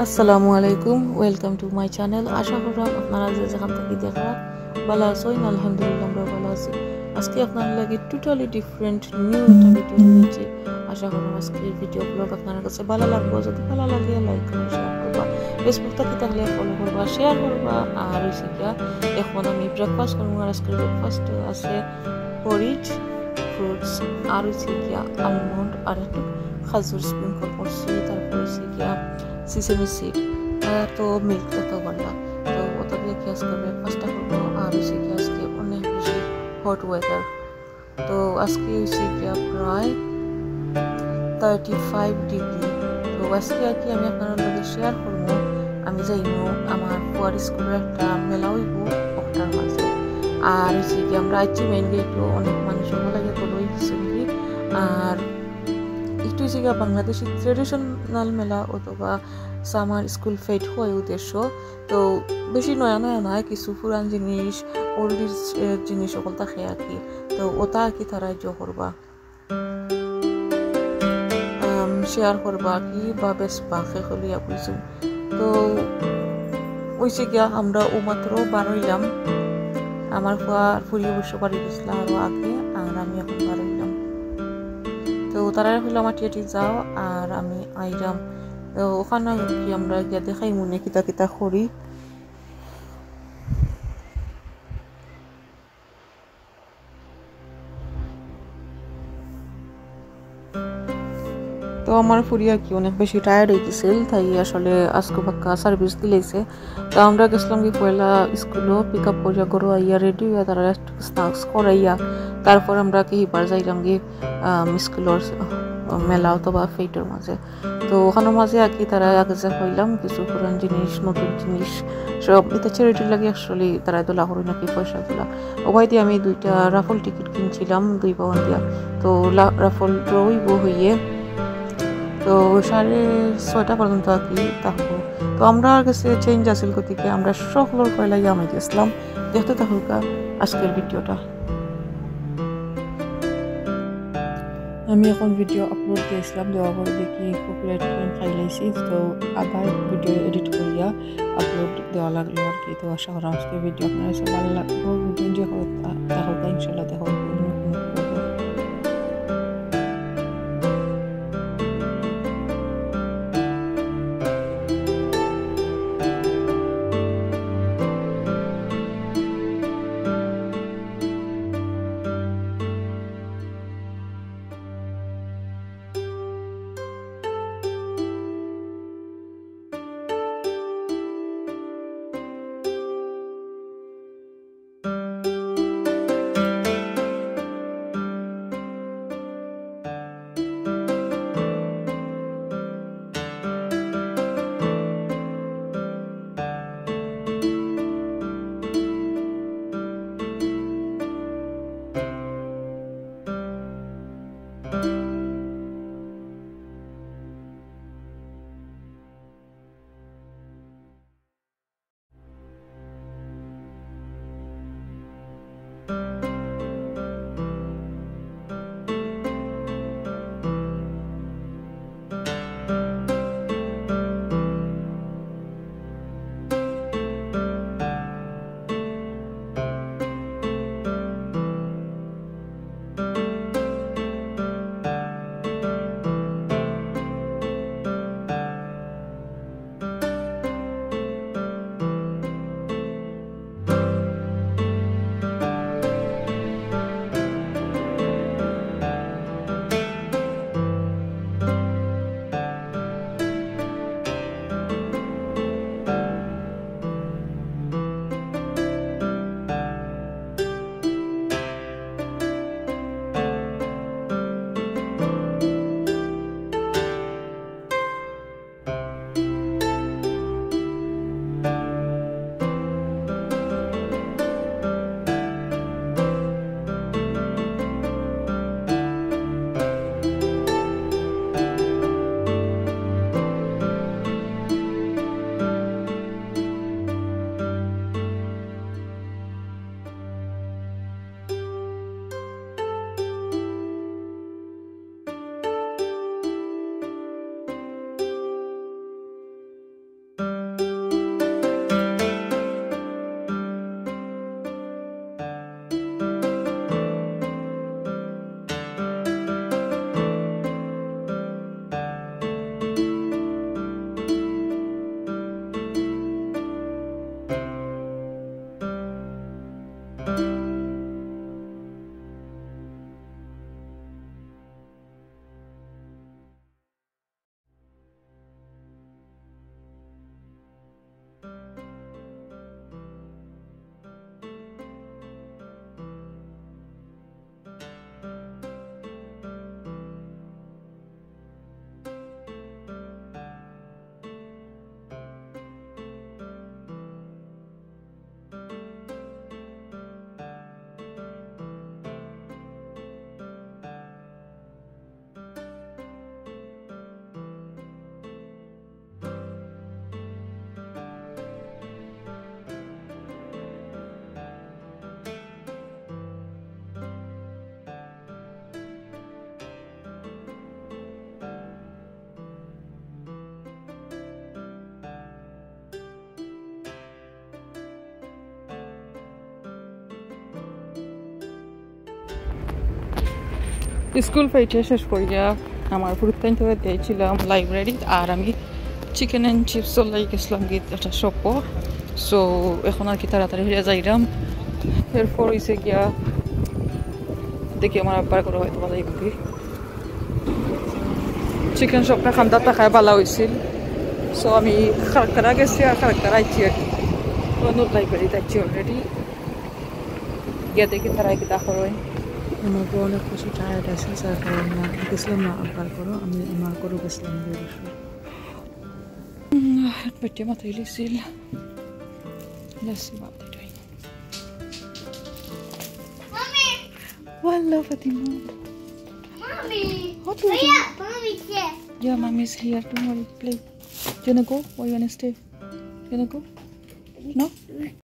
আসসালামু আলাইকুম, welcome to my channel. আশা করলাম আপনারা যে যেখান থেকে দেখা ভালো আছেন। আলহামদুলিল্লাহ আমরা ভালো আছি। আজকে আপনার লাগে টোটালি ডিফারেন্ট নিউ একটা ভিডিও নিয়েছি। আশা করলাম আজকের ভিডিও ব্লগ আপনার কাছে ভালো লাগবে। যদি ভালো লাগে লাইক করবা, শেয়ার করবা, ফেসবুক থেকে থাকলে ফলো করবা, শেয়ার করবা। আর হয়েছে গিয়া এখন আমি ব্রেকফাস্ট করবো। আর আজকের ব্রেকফাস্ট আছে পরিচ, ফ্রুটস, আর হয়েছে গিয়া আলমন্ড আর একটু খাজুর স্প্রিঙ্কল করছি। তারপর হয়েছে গিয়া সিসেমি সিড তো মিল্ক তো বললা। তো ওটা দিয়ে কি আজকে ব্রেকফাস্টটা করবো। আর হয়েছে কি আজকে অনেক বেশি হট ওয়েদার। তো আজকে হয়েছে গিয়া প্রায় 35 ডিগ্রি। তো আজকে আর কি আমি আপনার লগে শেয়ার করবো। আমি যাইব আমার ফুয়ার স্কুলের একটা মেলা হইব ওটার মাঝে। আর হয়েছে কি আমরা আইছি মেইন গেটও অনেক মানুষ লাগে তো লই দিচ্ছে কি। আর একটু হয়েছে গিয়া বাংলাদেশি ট্রেডিশনাল মেলা অথবা সামার স্কুল ফেট হয় উদ্দেশ্য। তো বেশি নয়া নয়া নয়, কিছু পুরান জিনিস ওল্ডির জিনিস সকল থাকে আর কি। তো ওটা আর কি তারা জো করবা, শেয়ার করবা কি বা বেশ বাঁকে হলিয়া বুঝুন। তো ওইসে গিয়া আমরা ও মাত্র বার হইলাম। আমার ফুরি অবশ্য বাড়ি গেছিলাম আরো আগে, আর আমি এখন বার হইলাম। তো তারা হইলাম আটিয়াটি যাও আর আমি আইলাম। তো ওখানে কি আমরা গিয়া দেখাই মনে কিতা কিতা করি। তো আমার ফুরিয়া কি অনেক বেশি টায়ার্ড হয়ে গেছিল, তাই আসলে আজকে বাক্কা সার্ভিস দিলেছে। তো আমরা গেছিলাম কি পয়লা স্কুলও পিক আপ করিয়া করো আইয়া রেডি হইয়া তারা স্ন্যাক্স করাইয়া তারপর আমরা কি হিবার যাইলাম কি স্কুলের মেলা অথবা ফেটের মাঝে। তো ওখানের মাঝে আর কি তারা আগে যে হইলাম কিছু পুরান জিনিস নতুন জিনিস সব এটা চ্যারিটির লাগে আসলে তারা তোলা করি নাকি পয়সা তোলা। ওবাই দিয়ে আমি 2টা রাফল টিকিট কিনছিলাম 2 পাউন্ড দিয়া। তো রাফল ড্রইব হইয়ে তো 6:30 পর্যন্ত আর কি থাকবো। তো আমরা কাছে চেঞ্জ আসিল গতিকে আমরা সকলের পয়লা আমি গেছিলাম। দেখতে থাকুকা আজকের ভিডিওটা। আমি এখন ভিডিও আপলোড দিয়েছিলাম, দেওয়ার পরে দেখি কপিরাইট ক্লেম খাইলাইছি। তো আবার ভিডিও এডিট করিয়া আপলোড দেওয়া লাগলো আর কি। তো আশা করা আজকের ভিডিও আপনার কাছে ভালো লাগলো। ভিডিও যে দেখা ইনশাল্লাহ দেখা স্কুল ফাইটে শেষ করিয়া আমার প্রত্যন্ত দিয়েছিলাম লাইব্রেরি আর আমি চিকেন অ্যান্ড চিপসও লাই গেছিলাম গীত একটা শপ সো এখন আর কি তাড়াতাড়ি হইয়া যাইলাম এরপর হয়েছে গিয়া দেখি আমার আব্বার করে হয়তো ভালো কি চিকেন শপটা খান্দা টাকায় ভালো হয়েছিল সো আমি খারাক্তারা গেছি আর খারাক্তারা আইছি আর কি নতুন লাইব্রেরিতে আইছি অলরেডি গিয়া দেখি তারা কি দেখা হয় আমাকে অনেক বেশি টায়ার্ড আছে যার কারণে গেছিলাম না আব্বার করো আমি আমার করো গেছিলাম পেটে মাথায় লিছিল Let's see what they're doing. Mommy! Hello, Fatima. Mommy! What do you do? Yeah, Mommy's here. Yeah, mommy's here. Don't worry. Play. Do you wanna go or you wanna stay? You wanna go? No?